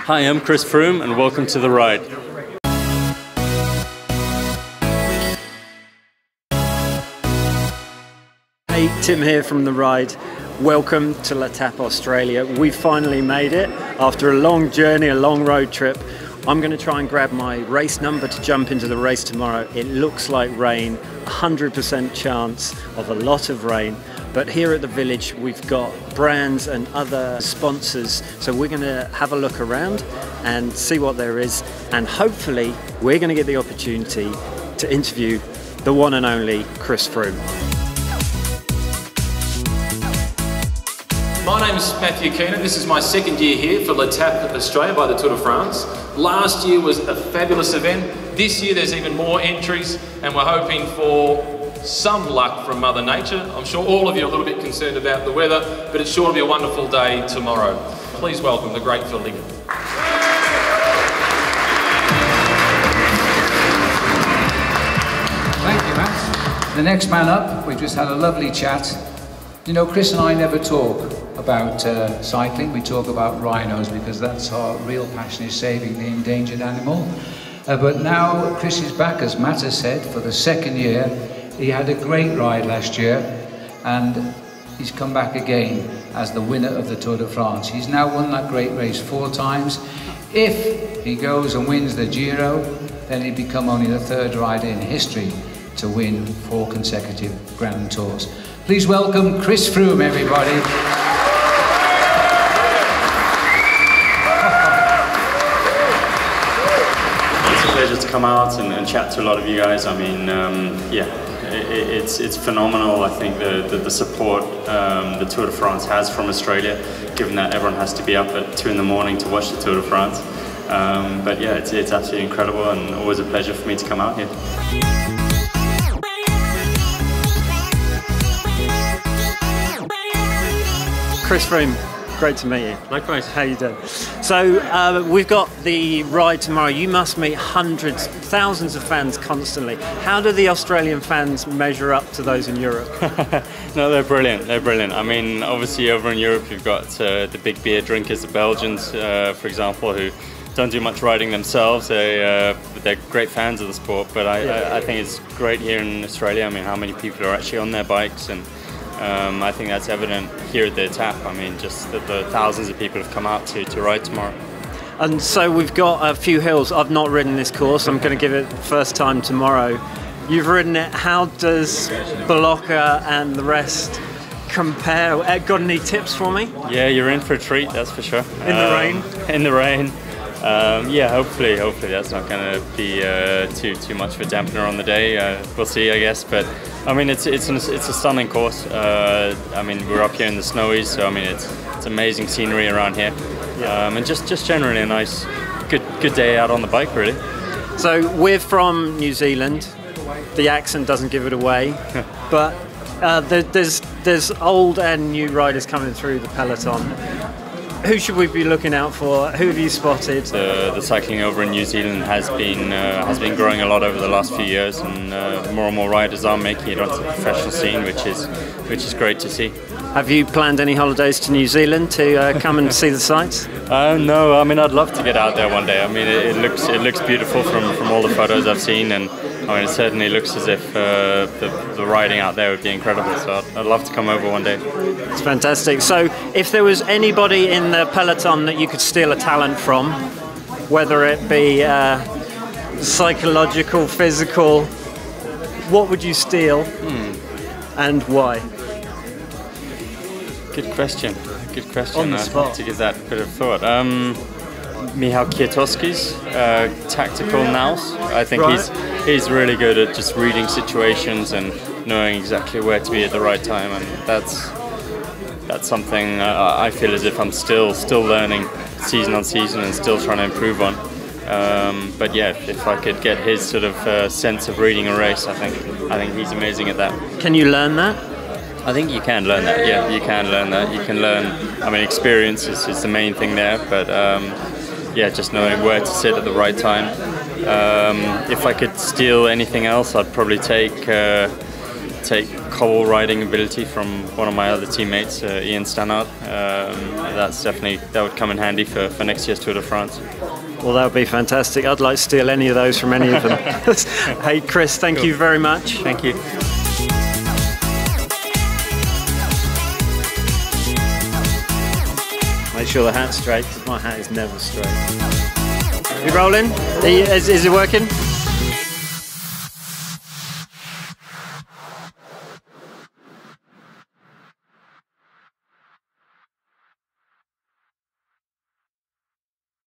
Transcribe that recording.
Hi, I'm Chris Froome and welcome to The Ride. Hey, Tim here from The Ride. Welcome to L'Etape Australia. We finally made it after a long journey, a long road trip. I'm going to try and grab my race number to jump into the race tomorrow. It looks like rain, 100% chance of a lot of rain. But here at the village, we've got brands and other sponsors. So we're going to have a look around and see what there is. And hopefully, we're going to get the opportunity to interview the one and only Chris Froome. My name's Matthew Keenan. This is my second year here for L'Etape Australia by the Tour de France. Last year was a fabulous event. This year there's even more entries and we're hoping for some luck from Mother Nature. I'm sure all of you are a little bit concerned about the weather, but it's sure to be a wonderful day tomorrow. Please welcome the great Phil Liggett. Thank you, Matt. The next man up, we've just had a lovely chat. You know, Chris and I never talk about cycling, we talk about rhinos because that's our real passion, is saving the endangered animal. But now Chris is back, as Matt has said, for the second year. He had a great ride last year and he's come back again as the winner of the Tour de France. He's now won that great race 4 times. If he goes and wins the Giro, then he'd become only the 3rd rider in history to win 4 consecutive Grand Tours. Please welcome Chris Froome, everybody. It's a pleasure to come out and chat to a lot of you guys. I mean, yeah, it's phenomenal. I think the support the Tour de France has from Australia, given that everyone has to be up at 2 in the morning to watch the Tour de France. But yeah, it's absolutely incredible and always a pleasure for me to come out here. Chris Froome, great to meet you. Likewise. How you doing? So we've got the ride tomorrow. You must meet hundreds, thousands of fans constantly. How do the Australian fans measure up to those in Europe? No, they're brilliant. They're brilliant. I mean, obviously over in Europe you've got the big beer drinkers, the Belgians, for example, who don't do much riding themselves. They're great fans of the sport. But I think it's great here in Australia. I mean, how many people are actually on their bikes, and I think that's evident here at the Etape. I mean, just that the thousands of people have come out to ride tomorrow. And so we've got a few hills. I've not ridden this course. I'm going to give it first time tomorrow. You've ridden it. How does Blocker and the rest compare? Got any tips for me? Yeah, you're in for a treat, that's for sure. In the rain? In the rain. Yeah, hopefully that's not going to be too much of a dampener on the day. We'll see, I guess. But I mean, it's a stunning course. I mean, we're up here in the Snowies, so I mean, it's amazing scenery around here, and just generally a nice, good day out on the bike, really. So we're from New Zealand. The accent doesn't give it away, but there's old and new riders coming through the peloton. Who should we be looking out for? Who have you spotted? The cycling over in New Zealand has been growing a lot over the last few years, and more riders are making it onto the professional scene, which is great to see. Have you planned any holidays to New Zealand to come and see the sights? No, I mean, I'd love to get out there one day. I mean, it looks beautiful from all the photos I've seen, and I mean, it certainly looks as if the riding out there would be incredible. So I'd love to come over one day. It's fantastic. So if there was anybody in the peloton that you could steal a talent from, whether it be psychological, physical, what would you steal and why? Good question. On the spot. I'd have to give that a bit of thought. Michał Kwiatkowski's tactical nous. I think he's really good at just reading situations and knowing exactly where to be at the right time, and that's something I feel as if I'm still learning season on season and still trying to improve on. But yeah, if I could get his sort of sense of reading a race, I think he's amazing at that. Can you learn that? I think you can learn that. Yeah, you can learn that. You can learn. I mean, experience is the main thing there, but yeah, just knowing where to sit at the right time. If I could steal anything else, I'd probably take take cobble riding ability from one of my other teammates, Ian Stannard. That would come in handy for next year's Tour de France. Well, that would be fantastic. I'd like to steal any of those from any of them. Hey, Chris, thank you very much. Thank you. Make sure the hat's straight, because my hat is never straight. You rolling? Is it working?